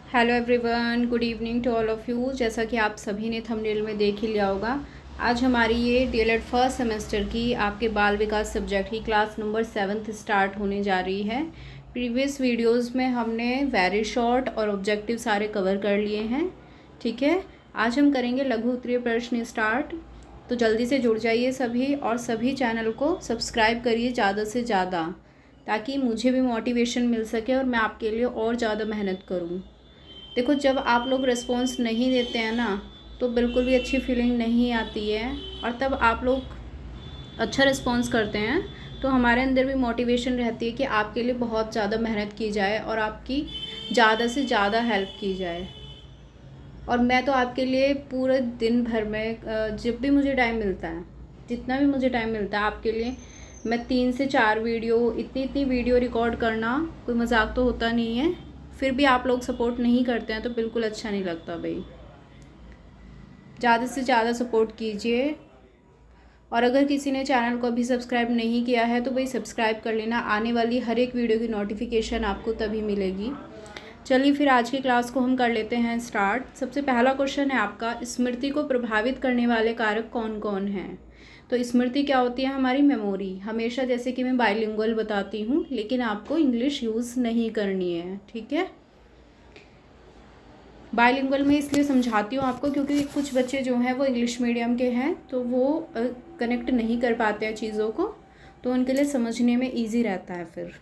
Hello everyone, good evening to all of you. जैसा कि आप सभी ने थंबनेल में देख ही लिया होगा, आज हमारी ये डीएलएड फर्स्ट सेमेस्टर की आपके बाल विकास सब्जेक्ट की क्लास नंबर 7 स्टार्ट होने जा रही है। प्रीवियस वीडियोस में हमने वेरी शॉर्ट और ऑब्जेक्टिव सारे कवर कर लिए हैं। ठीक है, आज हम करेंगे लघु उत्तरीय प्रश्न स्टार्ट। तो जल्दी से जुड़ जाइए सभी, और सभी चैनल को सब्सक्राइब करिए ज़्यादा से ज़्यादा, ताकि मुझे भी मोटिवेशन मिल सके और मैं आपके लिए और ज़्यादा मेहनत करूँ। देखो, जब आप लोग रिस्पॉन्स नहीं देते हैं ना, तो बिल्कुल भी अच्छी फीलिंग नहीं आती है। और तब आप लोग अच्छा रिस्पॉन्स करते हैं तो हमारे अंदर भी मोटिवेशन रहती है कि आपके लिए बहुत ज़्यादा मेहनत की जाए और आपकी ज़्यादा से ज़्यादा हेल्प की जाए। और मैं तो आपके लिए पूरे दिन भर में जब भी मुझे टाइम मिलता है, जितना भी मुझे टाइम मिलता है, आपके लिए मैं 3 से 4 वीडियो, इतनी वीडियो रिकॉर्ड करना कोई मजाक तो होता नहीं है। फिर भी आप लोग सपोर्ट नहीं करते हैं तो बिल्कुल अच्छा नहीं लगता भाई। ज़्यादा से ज़्यादा सपोर्ट कीजिए। और अगर किसी ने चैनल को अभी सब्सक्राइब नहीं किया है तो भाई सब्सक्राइब कर लेना, आने वाली हर एक वीडियो की नोटिफिकेशन आपको तभी मिलेगी। चलिए फिर आज की क्लास को हम कर लेते हैं स्टार्ट। सबसे पहला क्वेश्चन है आपका, स्मृति को प्रभावित करने वाले कारक कौन कौन हैं। तो स्मृति क्या होती है? हमारी मेमोरी। हमेशा जैसे कि मैं बाइलिंगुअल बताती हूँ, लेकिन आपको इंग्लिश यूज़ नहीं करनी है। ठीक है, बाइलिंगुअल में इसलिए समझाती हूँ आपको क्योंकि कुछ बच्चे जो हैं वो इंग्लिश मीडियम के हैं, तो वो कनेक्ट नहीं कर पाते हैं चीज़ों को, तो उनके लिए समझने में ईजी रहता है फिर।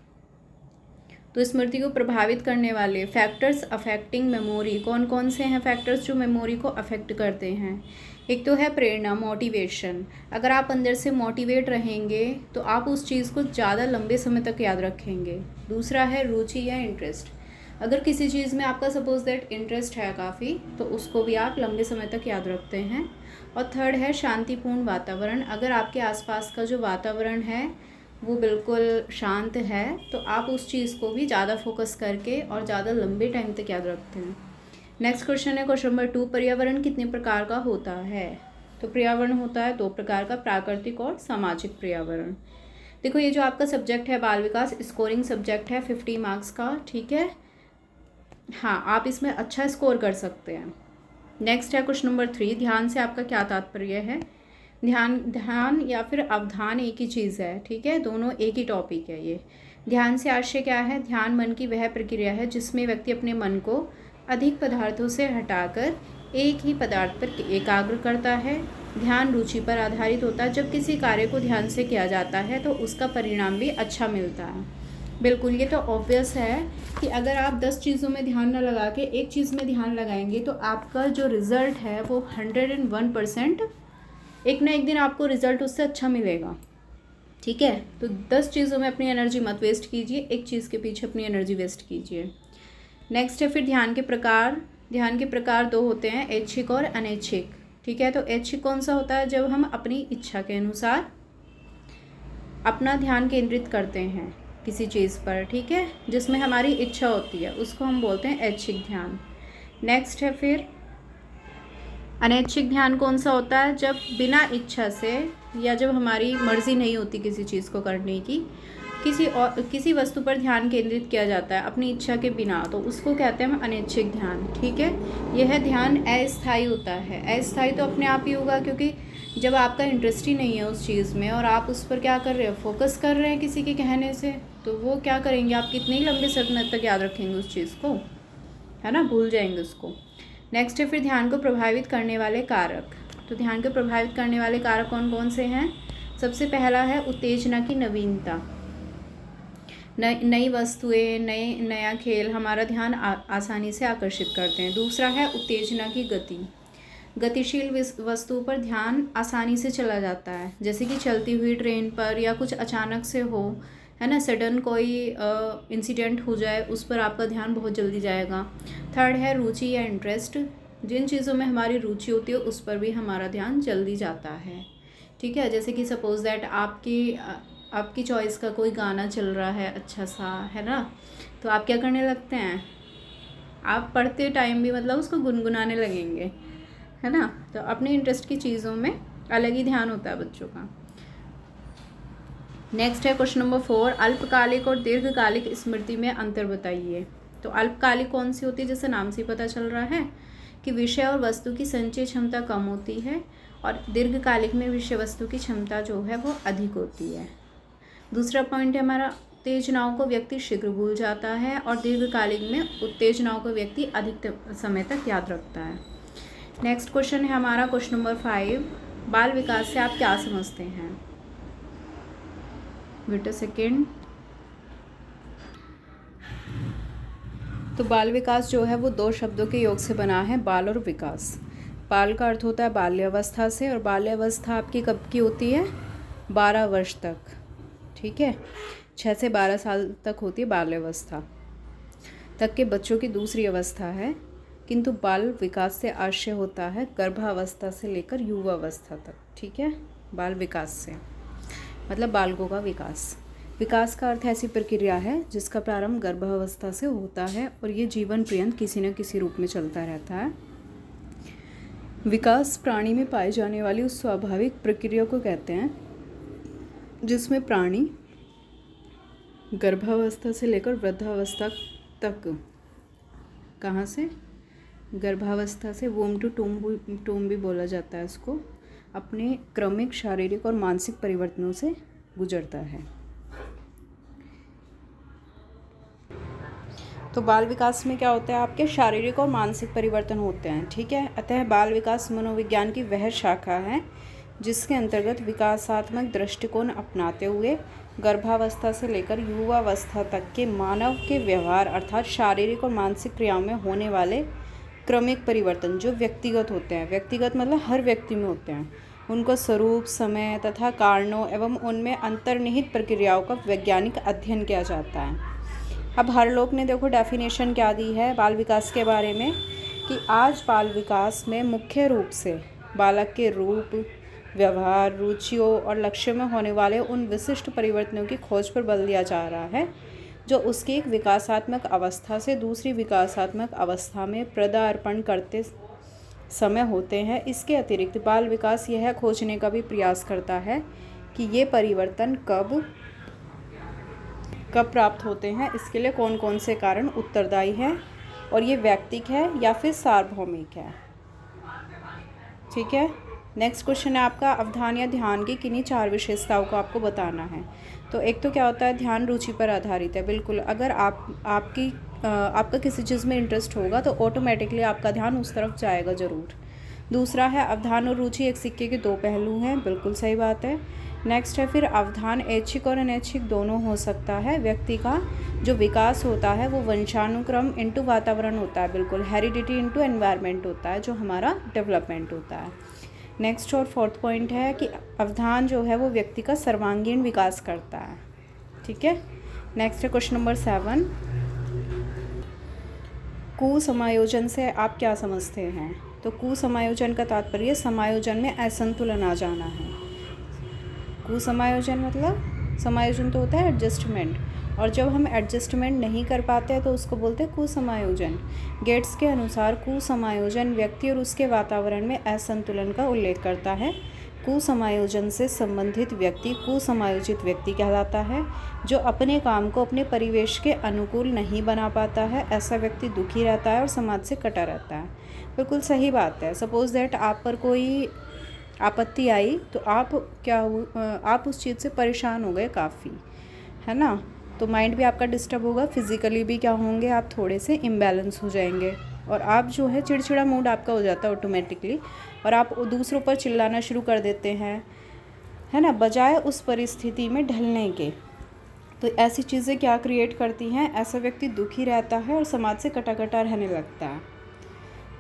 तो स्मृति को प्रभावित करने वाले फैक्टर्स अफेक्टिंग मेमोरी, कौन कौन से हैं फैक्टर्स जो मेमोरी को अफेक्ट करते हैं? एक तो है प्रेरणा, मोटिवेशन। अगर आप अंदर से मोटिवेट रहेंगे तो आप उस चीज़ को ज़्यादा लंबे समय तक याद रखेंगे। दूसरा है रुचि या इंटरेस्ट। अगर किसी चीज़ में आपका सपोज दैट इंटरेस्ट है काफ़ी, तो उसको भी आप लंबे समय तक याद रखते हैं। और थर्ड है शांतिपूर्ण वातावरण। अगर आपके आसपास का जो वातावरण है वो बिल्कुल शांत है तो आप उस चीज़ को भी ज़्यादा फोकस करके और ज़्यादा लंबे टाइम तक याद रखते हैं। नेक्स्ट क्वेश्चन है क्वेश्चन नंबर 2, पर्यावरण कितने प्रकार का होता है? तो पर्यावरण होता है 2 प्रकार का, प्राकृतिक और सामाजिक पर्यावरण। देखो, ये जो आपका सब्जेक्ट है बाल विकास, स्कोरिंग सब्जेक्ट है 50 मार्क्स का। ठीक है, हाँ, आप इसमें अच्छा स्कोर कर सकते हैं। नेक्स्ट है क्वेश्चन नंबर 3, ध्यान से आपका क्या तात्पर्य है? ध्यान या फिर अवधान एक ही चीज़ है। ठीक है, दोनों एक ही टॉपिक है ये। ध्यान से आशय क्या है? ध्यान मन की वह प्रक्रिया है जिसमें व्यक्ति अपने मन को अधिक पदार्थों से हटाकर एक ही पदार्थ पर एकाग्र करता है। ध्यान रुचि पर आधारित होता है। जब किसी कार्य को ध्यान से किया जाता है तो उसका परिणाम भी अच्छा मिलता है। बिल्कुल, ये तो ऑब्वियस है कि अगर आप 10 चीज़ों में ध्यान न लगा के एक चीज़ में ध्यान लगाएंगे तो आपका जो रिज़ल्ट है वो 101% एक ना एक दिन आपको रिज़ल्ट उससे अच्छा मिलेगा। ठीक है, तो 10 चीज़ों में अपनी एनर्जी मत वेस्ट कीजिए, एक चीज़ के पीछे अपनी एनर्जी वेस्ट कीजिए। नेक्स्ट है फिर ध्यान के प्रकार। ध्यान के प्रकार 2 होते हैं, ऐच्छिक और अनैच्छिक। ठीक है, तो ऐच्छिक कौन सा होता है? जब हम अपनी इच्छा के अनुसार अपना ध्यान केंद्रित करते हैं किसी चीज़ पर। ठीक है, जिसमें हमारी इच्छा होती है, उसको हम बोलते हैं ऐच्छिक ध्यान। नेक्स्ट है फिर अनैच्छिक ध्यान। कौन सा होता है? जब बिना इच्छा से या जब हमारी मर्ज़ी नहीं होती किसी चीज़ को करने की, किसी वस्तु पर ध्यान केंद्रित किया जाता है अपनी इच्छा के बिना, तो उसको कहते हैं हम अनैच्छिक ध्यान। ठीक है, यह ध्यान अस्थायी होता है। अस्थायी तो अपने आप ही होगा क्योंकि जब आपका इंटरेस्ट ही नहीं है उस चीज़ में और आप उस पर क्या कर रहे हो, फोकस कर रहे हैं किसी के कहने से, तो वो क्या करेंगे, आप कितने ही लंबे समय तक याद रखेंगे उस चीज़ को, है ना, भूल जाएंगे उसको। नेक्स्ट है फिर ध्यान को प्रभावित करने वाले कारक। तो ध्यान को प्रभावित करने वाले कारक कौन कौन से हैं? सबसे पहला है उत्तेजना की नवीनता। नई वस्तुएं, नया खेल हमारा ध्यान आसानी से आकर्षित करते हैं। दूसरा है उत्तेजना की गति। गतिशील वस्तु पर ध्यान आसानी से चला जाता है, जैसे कि चलती हुई ट्रेन पर या कुछ अचानक से हो, है ना, सडन कोई इंसिडेंट हो जाए, उस पर आपका ध्यान बहुत जल्दी जाएगा। थर्ड है रुचि या इंटरेस्ट। जिन चीज़ों में हमारी रुचि होती है उस पर भी हमारा ध्यान जल्दी जाता है। ठीक है, जैसे कि सपोज दैट आपकी चॉइस का कोई गाना चल रहा है अच्छा सा, है ना, तो आप क्या करने लगते हैं, आप पढ़ते टाइम भी मतलब उसको गुनगुनाने लगेंगे, है ना। तो अपने इंटरेस्ट की चीज़ों में अलग ही ध्यान होता है बच्चों का। नेक्स्ट है क्वेश्चन नंबर 4, अल्पकालिक और दीर्घकालिक स्मृति में अंतर बताइए। तो अल्पकालिक कौन सी होती है, जैसे नाम से पता चल रहा है कि विषय और वस्तु की संचय क्षमता कम होती है, और दीर्घकालिक में विषय वस्तु की क्षमता जो है वो अधिक होती है। दूसरा पॉइंट है हमारा, उत्तेजनाओं को व्यक्ति शीघ्र भूल जाता है, और दीर्घकालिक में उत्तेजनाओं को व्यक्ति अधिक समय तक याद रखता है। नेक्स्ट क्वेश्चन है हमारा क्वेश्चन नंबर 5, बाल विकास से आप क्या समझते हैं? Wait a second. तो बाल विकास जो है वो 2 शब्दों के योग से बना है, बाल और विकास। बाल का अर्थ होता है बाल्यावस्था से, और बाल्यावस्था आपकी कब की होती है? 12 वर्ष तक, ठीक है। 6 से 12 साल तक होती है बाल्यावस्था तक के बच्चों की दूसरी अवस्था है। किंतु बाल विकास से आशय होता है गर्भावस्था से लेकर युवावस्था तक, ठीक है। बाल विकास से मतलब बालकों का विकास। विकास का अर्थ ऐसी प्रक्रिया है जिसका प्रारंभ गर्भावस्था से होता है और ये जीवन पर्यंत किसी न किसी रूप में चलता रहता है। विकास प्राणी में पाई जाने वाली उस स्वाभाविक प्रक्रिया को कहते हैं जिसमें प्राणी गर्भावस्था से लेकर वृद्धावस्था तक, कहाँ से? गर्भावस्था से, वोम टू टूम भी बोला जाता है इसको, अपने क्रमिक शारीरिक और मानसिक परिवर्तनों से गुजरता है। तो बाल विकास में क्या होता है? आपके शारीरिक और मानसिक परिवर्तन होते हैं, ठीक है। अतः बाल विकास मनोविज्ञान की वह शाखा है जिसके अंतर्गत विकासात्मक दृष्टिकोण अपनाते हुए गर्भावस्था से लेकर युवावस्था तक के मानव के व्यवहार अर्थात शारीरिक और मानसिक क्रियाओं में होने वाले क्रमिक परिवर्तन जो व्यक्तिगत होते हैं, व्यक्तिगत मतलब हर व्यक्ति में होते हैं, उनको स्वरूप, समय तथा कारणों एवं उनमें अंतर्निहित प्रक्रियाओं का वैज्ञानिक अध्ययन किया जाता है। अब हर लोग ने देखो डेफिनेशन क्या दी है बाल विकास के बारे में, कि आज बाल विकास में मुख्य रूप से बालक के रूप, व्यवहार, रुचियों और लक्ष्यों में होने वाले उन विशिष्ट परिवर्तनों की खोज पर बल दिया जा रहा है जो उसकी एक विकासात्मक अवस्था से दूसरी विकासात्मक अवस्था में पदार्पण करते समय होते हैं। इसके अतिरिक्त बाल विकास यह खोजने का भी प्रयास करता है कि ये परिवर्तन कब प्राप्त होते हैं, इसके लिए कौन कौन से कारण उत्तरदायी हैं, और ये व्यक्तिक है या फिर सार्वभौमिक है, ठीक है। नेक्स्ट क्वेश्चन है आपका, अवधान या ध्यान की किन्हीं 4 विशेषताओं को आपको बताना है। तो एक तो क्या होता है, ध्यान रुचि पर आधारित है। बिल्कुल, अगर आपका किसी चीज़ में इंटरेस्ट होगा तो ऑटोमेटिकली आपका ध्यान उस तरफ जाएगा ज़रूर। दूसरा है, अवधान और रुचि एक सिक्के के 2 पहलू हैं। बिल्कुल सही बात है। नेक्स्ट है फिर, अवधान ऐच्छिक और अनैच्छिक दोनों हो सकता है। व्यक्ति का जो विकास होता है वो वंशानुक्रम इनटू वातावरण होता है, बिल्कुल हेरिडिटी इनटू एनवायरनमेंट होता है, जो हमारा डेवलपमेंट होता है। नेक्स्ट और 4th पॉइंट है कि अवधान जो है वो व्यक्ति का सर्वांगीण विकास करता है, ठीक है। नेक्स्ट है क्वेश्चन नंबर 7, कुसमायोजन से आप क्या समझते हैं? तो कुसमायोजन का तात्पर्य समायोजन में असंतुलन आ जाना है। कुसमायोजन मतलब, समायोजन तो होता है एडजस्टमेंट, और जब हम एडजस्टमेंट नहीं कर पाते हैं तो उसको बोलते हैं कुसमायोजन। गेट्स के अनुसार कुसमायोजन व्यक्ति और उसके वातावरण में असंतुलन का उल्लेख करता है। कुसमायोजन से संबंधित व्यक्ति कुसमायोजित व्यक्ति कहलाता है। जो अपने काम को अपने परिवेश के अनुकूल नहीं बना पाता है, ऐसा व्यक्ति दुखी रहता है और समाज से कटा रहता है। बिल्कुल सही बात है। सपोज़ दैट आप पर कोई आपत्ति आई तो आप उस चीज़ से परेशान हो गए काफ़ी, है ना। तो माइंड भी आपका डिस्टर्ब होगा, फिज़िकली भी क्या होंगे, आप थोड़े से इम्बैलेंस हो जाएंगे, और आप जो है चिड़चिड़ा मूड आपका हो जाता है ऑटोमेटिकली, और आप दूसरों पर चिल्लाना शुरू कर देते हैं, है ना, बजाय उस परिस्थिति में ढलने के। तो ऐसी चीज़ें क्या क्रिएट करती हैं, ऐसा व्यक्ति दुखी रहता है और समाज से कटा कटा रहने लगता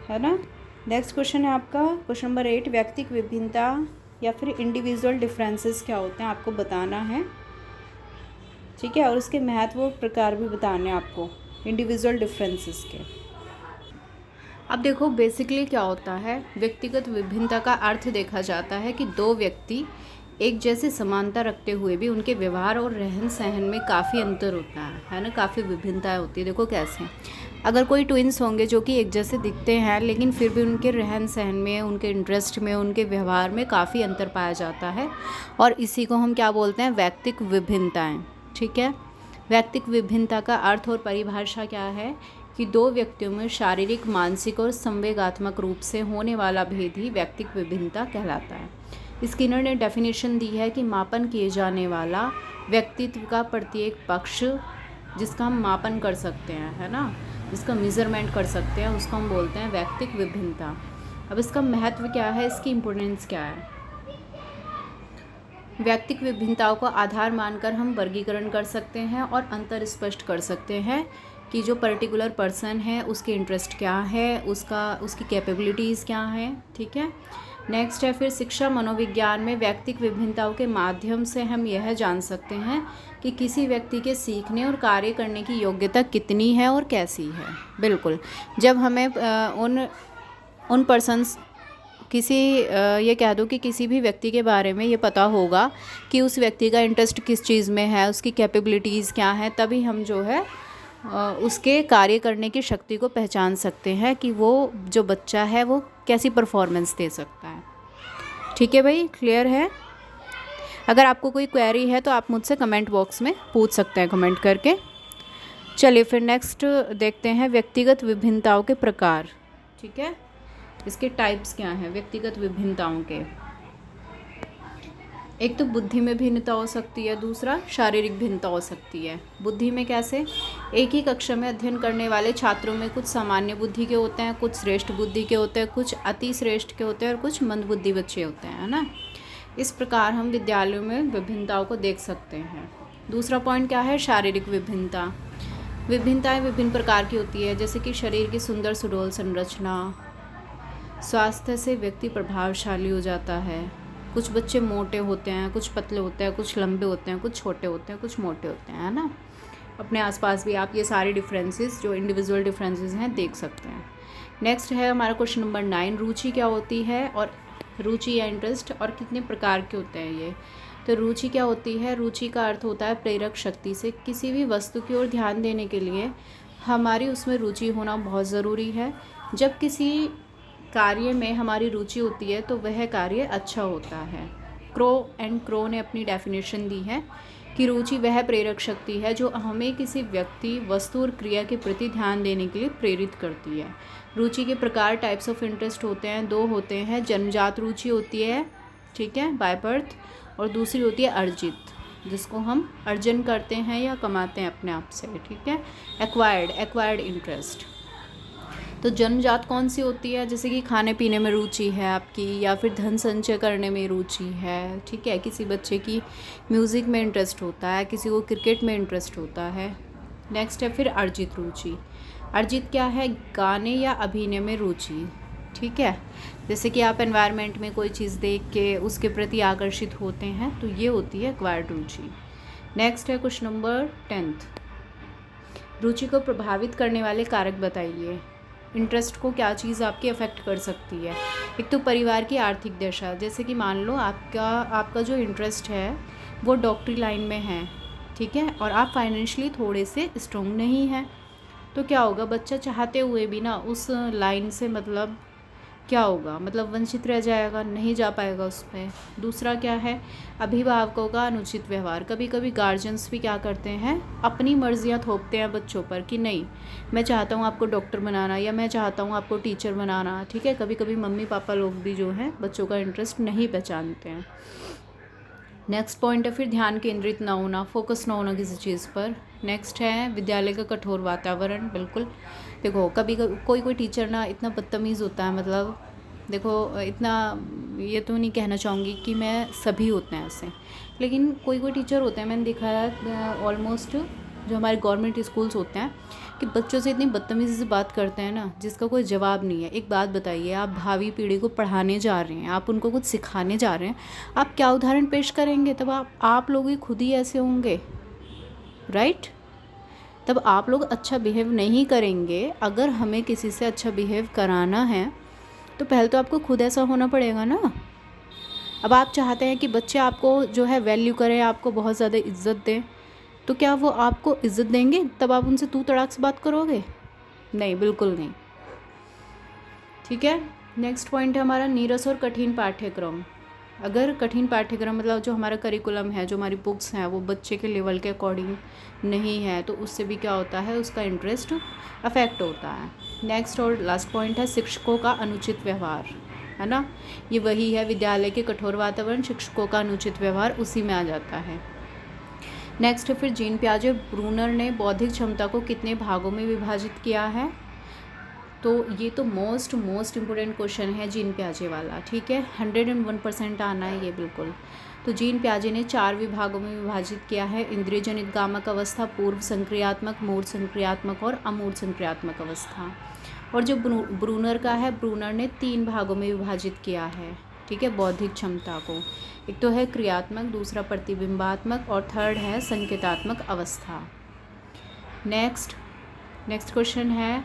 है ना। नेक्स्ट क्वेश्चन है आपका क्वेश्चन नंबर 8, व्यक्तिक विभिन्नता या फिर इंडिविजुअल डिफरेंसेस क्या होते हैं आपको बताना है, ठीक है, और उसके महत्व और प्रकार भी बताने हैं आपको इंडिविजुअल डिफरेंसेस के। अब देखो बेसिकली क्या होता है, व्यक्तिगत विभिन्नता का अर्थ देखा जाता है कि 2 व्यक्ति एक जैसी समानता रखते हुए भी उनके व्यवहार और रहन सहन में काफ़ी अंतर होता है ना, काफ़ी विभिन्नताएं होती है। देखो कैसे, अगर कोई ट्विन्स होंगे जो कि एक जैसे दिखते हैं लेकिन फिर भी उनके रहन सहन में, उनके इंटरेस्ट में, उनके व्यवहार में काफ़ी अंतर पाया जाता है, और इसी को हम क्या बोलते हैं, व्यक्तिक विभिन्नताएं, ठीक है। व्यक्तिक विभिन्नता का अर्थ और परिभाषा क्या है कि दो व्यक्तियों में शारीरिक, मानसिक और संवेगात्मक रूप से होने वाला भेद ही व्यक्तिक विभिन्नता कहलाता है। स्किनर ने डेफिनेशन दी है कि मापन किए जाने वाला व्यक्तित्व का प्रत्येक पक्ष जिसका हम मापन कर सकते हैं, है ना, जिसका मेजरमेंट कर सकते हैं, उसको हम बोलते हैं व्यक्तिक विभिन्नता। अब इसका महत्व क्या है, इसकी इम्पोर्टेंस क्या है? व्यक्तिक विभिन्नताओं को आधार मानकर हम वर्गीकरण कर सकते हैं और अंतर स्पष्ट कर सकते हैं कि जो पर्टिकुलर पर्सन है उसके इंटरेस्ट क्या है, उसकी कैपेबिलिटीज़ क्या हैं, ठीक है। नेक्स्ट है फिर शिक्षा मनोविज्ञान में व्यक्तिक विभिन्नताओं के माध्यम से हम यह जान सकते हैं कि किसी व्यक्ति के सीखने और कार्य करने की योग्यता कितनी है और कैसी है। बिल्कुल, जब हमें उन पर्सन्स ये कह दो कि किसी भी व्यक्ति के बारे में ये पता होगा कि उस व्यक्ति का इंटरेस्ट किस चीज़ में है, उसकी कैपेबिलिटीज़ क्या हैं, तभी हम जो है उसके कार्य करने की शक्ति को पहचान सकते हैं कि वो जो बच्चा है वो कैसी परफॉर्मेंस दे सकता है। ठीक है भाई, क्लियर है? अगर आपको कोई क्वेरी है तो आप मुझसे कमेंट बॉक्स में पूछ सकते हैं कमेंट करके। चलिए फिर नेक्स्ट देखते हैं व्यक्तिगत विभिन्नताओं के प्रकार। ठीक है, इसके टाइप्स क्या हैं व्यक्तिगत विभिन्नताओं के। एक तो बुद्धि में भिन्नता हो सकती है, दूसरा शारीरिक भिन्नता हो सकती है। बुद्धि में कैसे? एक ही कक्षा में अध्ययन करने वाले छात्रों में कुछ सामान्य बुद्धि के होते हैं, कुछ श्रेष्ठ बुद्धि के होते हैं, कुछ अति श्रेष्ठ के होते हैं और कुछ मंद बुद्धि बच्चे होते हैं, है ना। इस प्रकार हम विद्यालयों में विभिन्नताओं को देख सकते हैं। दूसरा पॉइंट क्या है? शारीरिक विभिन्नता। विभिन्नताएँ विभिन्न प्रकार की होती है, जैसे कि शरीर की सुंदर सुडौल संरचना, स्वास्थ्य से व्यक्ति प्रभावशाली हो जाता है। कुछ बच्चे मोटे होते हैं, कुछ पतले होते हैं, कुछ लंबे होते हैं, कुछ छोटे होते हैं, कुछ मोटे होते हैं, है ना। अपने आसपास भी आप ये सारे डिफरेंसेस जो इंडिविजुअल डिफरेंसेस हैं देख सकते हैं। नेक्स्ट है हमारा क्वेश्चन नंबर 9, रुचि क्या होती है और रुचि या इंटरेस्ट और कितने प्रकार के होते हैं ये। तो रुचि क्या होती है? रुचि का अर्थ होता है प्रेरक शक्ति से किसी भी वस्तु की ओर ध्यान देने के लिए हमारी उसमें रुचि होना बहुत ज़रूरी है। जब किसी कार्य में हमारी रुचि होती है तो वह कार्य अच्छा होता है। क्रो ने अपनी डेफिनेशन दी है कि रुचि वह प्रेरक शक्ति है जो हमें किसी व्यक्ति, वस्तु और क्रिया के प्रति ध्यान देने के लिए प्रेरित करती है। रुचि के प्रकार, टाइप्स ऑफ इंटरेस्ट होते हैं, 2 होते हैं। जन्मजात रुचि होती है, ठीक है, बाय बर्थ, और दूसरी होती है अर्जित, जिसको हम अर्जन करते हैं या कमाते हैं अपने आप से, ठीक है। Acquired interest. तो जन्मजात कौन सी होती है? जैसे कि खाने पीने में रुचि है आपकी, या फिर धन संचय करने में रुचि है, ठीक है। किसी बच्चे की म्यूज़िक में इंटरेस्ट होता है, किसी को क्रिकेट में इंटरेस्ट होता है। नेक्स्ट है फिर अर्जित रुचि। अर्जित क्या है? गाने या अभिनय में रुचि, ठीक है। जैसे कि आप एनवायरनमेंट में कोई चीज़ देख के उसके प्रति आकर्षित होते हैं, तो ये होती है एक्वायर्ड रुचि। नेक्स्ट है क्वेश्चन नंबर 10, रुचि को प्रभावित करने वाले कारक बताइए। इंटरेस्ट को क्या चीज़ आपकी अफेक्ट कर सकती है? एक तो परिवार की आर्थिक दशा, जैसे कि मान लो आपका जो इंटरेस्ट है वो डॉक्टरी लाइन में है, ठीक है, और आप फाइनेंशियली थोड़े से स्ट्रॉन्ग नहीं हैं, तो क्या होगा? बच्चा चाहते हुए भी ना उस लाइन से मतलब क्या होगा? मतलब वंचित रह जाएगा, नहीं जा पाएगा उसमें। दूसरा क्या है? अभिभावकों का अनुचित व्यवहार। कभी कभी गार्जियंस भी क्या करते हैं, अपनी मर्जियाँ थोपते हैं बच्चों पर कि नहीं, मैं चाहता हूँ आपको डॉक्टर बनाना, या मैं चाहता हूँ आपको टीचर बनाना, ठीक है। कभी कभी मम्मी पापा लोग भी जो हैं बच्चों का इंटरेस्ट नहीं पहचानते हैं। नेक्स्ट पॉइंट है फिर ध्यान केंद्रित ना होना, फोकस ना होना किसी चीज़ पर। नेक्स्ट है विद्यालय का कठोर वातावरण। बिल्कुल, देखो कभी कोई टीचर ना इतना बदतमीज़ होता है, मतलब देखो इतना, ये तो नहीं कहना चाहूँगी कि मैं सभी होते हैं ऐसे, लेकिन कोई टीचर होते हैं, मैंने देखा है ऑलमोस्ट जो हमारे गवर्नमेंट स्कूल्स होते हैं कि बच्चों से इतनी बदतमीज़ी से बात करते हैं ना जिसका कोई जवाब नहीं है। एक बात बताइए, आप भावी पीढ़ी को पढ़ाने जा रहे हैं, आप उनको कुछ सिखाने जा रहे हैं, आप क्या उदाहरण पेश करेंगे? तब आप लोग ही खुद ही ऐसे होंगे, राइट। तब आप लोग अच्छा बिहेव नहीं करेंगे। अगर हमें किसी से अच्छा बिहेव कराना है तो पहले तो आपको खुद ऐसा होना पड़ेगा ना। अब आप चाहते हैं कि बच्चे आपको जो है वैल्यू करें, आपको बहुत ज़्यादा इज्जत दें, तो क्या वो आपको इज्जत देंगे? तब आप उनसे तू तड़ाक से बात करोगे? नहीं, बिल्कुल नहीं, ठीक है। नेक्स्ट पॉइंट है हमारा नीरस और कठिन पाठ्यक्रम। अगर कठिन पाठ्यक्रम मतलब जो हमारा करिकुलम है, जो हमारी बुक्स हैं, वो बच्चे के लेवल के अकॉर्डिंग नहीं है तो उससे भी क्या होता है, उसका इंटरेस्ट अफेक्ट होता है। नेक्स्ट और लास्ट पॉइंट है शिक्षकों का अनुचित व्यवहार, है ना। ये वही है, विद्यालय के कठोर वातावरण, शिक्षकों का अनुचित व्यवहार उसी में आ जाता है। नेक्स्ट फिर जीन पियाजे ब्रूनर ने बौद्धिक क्षमता को कितने भागों में विभाजित किया है। तो ये तो मोस्ट इम्पोर्टेंट क्वेश्चन है जीन पियाजे वाला, ठीक है। 101% आना है ये बिल्कुल। तो जीन पियाजे ने 4 विभागों में विभाजित किया है, इंद्रिय जनित गामक अवस्था, पूर्व संक्रियात्मक, मूर्त संक्रियात्मक और अमूर्त संक्रियात्मक अवस्था। और जो ब्रूनर का है, ब्रूनर ने 3 भागों में विभाजित किया है, ठीक है, बौद्धिक क्षमता को। एक तो है क्रियात्मक, दूसरा प्रतिबिंबात्मक और थर्ड है संकेतात्मक अवस्था। नेक्स्ट क्वेश्चन है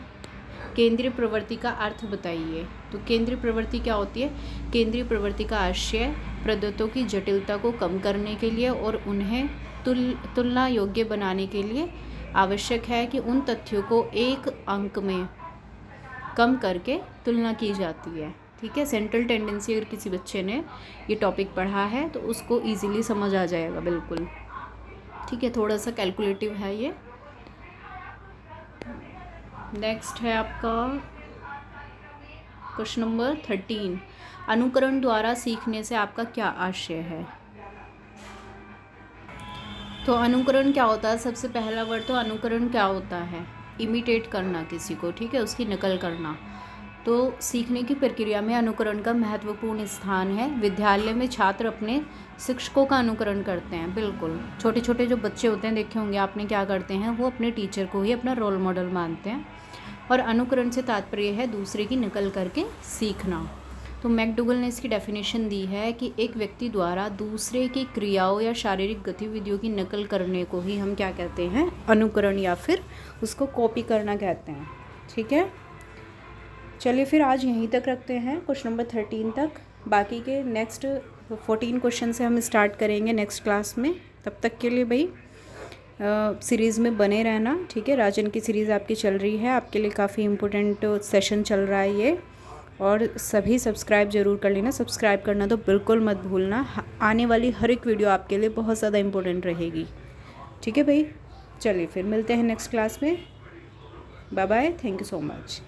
केंद्रीय प्रवृत्ति का अर्थ बताइए। तो केंद्रीय प्रवृत्ति क्या होती है? केंद्रीय प्रवृत्ति का आशय प्रदत्तों की जटिलता को कम करने के लिए और उन्हें तुलना योग्य बनाने के लिए आवश्यक है कि उन तथ्यों को एक अंक में कम करके तुलना की जाती है, ठीक है। सेंट्रल टेंडेंसी अगर किसी बच्चे ने ये टॉपिक पढ़ा है तो उसको ईजिली समझ आ जाएगा बिल्कुल, ठीक है। थोड़ा सा कैलकुलेटिव है ये। नेक्स्ट है आपका क्वेश्चन नंबर 13, अनुकरण द्वारा सीखने से आपका क्या आशय है। तो अनुकरण क्या होता है? सबसे पहला वर्ड तो अनुकरण क्या होता है? इमिटेट करना किसी को, ठीक है, उसकी नकल करना। तो सीखने की प्रक्रिया में अनुकरण का महत्वपूर्ण स्थान है। विद्यालय में छात्र अपने शिक्षकों का अनुकरण करते हैं, बिल्कुल। छोटे छोटे जो बच्चे होते हैं, देखे होंगे आपने, क्या करते हैं, वो अपने टीचर को ही अपना रोल मॉडल मानते हैं। और अनुकरण से तात्पर्य है दूसरे की नकल करके सीखना। तो मैकडूगल ने इसकी डेफिनेशन दी है कि एक व्यक्ति द्वारा दूसरे की क्रियाओं या शारीरिक गतिविधियों की नकल करने को ही हम क्या कहते हैं? अनुकरण, या फिर उसको कॉपी करना कहते हैं, ठीक है। चलिए फिर आज यहीं तक रखते हैं, क्वेश्चन नंबर 13 तक। बाकी के नेक्स्ट 14 क्वेश्चन से हम स्टार्ट करेंगे नेक्स्ट क्लास में। तब तक के लिए भाई सीरीज़ में बने रहना, ठीक है। राजन की सीरीज़ आपकी चल रही है, आपके लिए काफ़ी इम्पोर्टेंट सेशन चल रहा है ये। और सभी सब्सक्राइब ज़रूर कर लेना, सब्सक्राइब करना तो बिल्कुल मत भूलना। आने वाली हर एक वीडियो आपके लिए बहुत ज़्यादा इम्पोर्टेंट रहेगी, ठीक है भाई। चलिए फिर मिलते हैं नेक्स्ट क्लास में। Bye bye, thank you so much.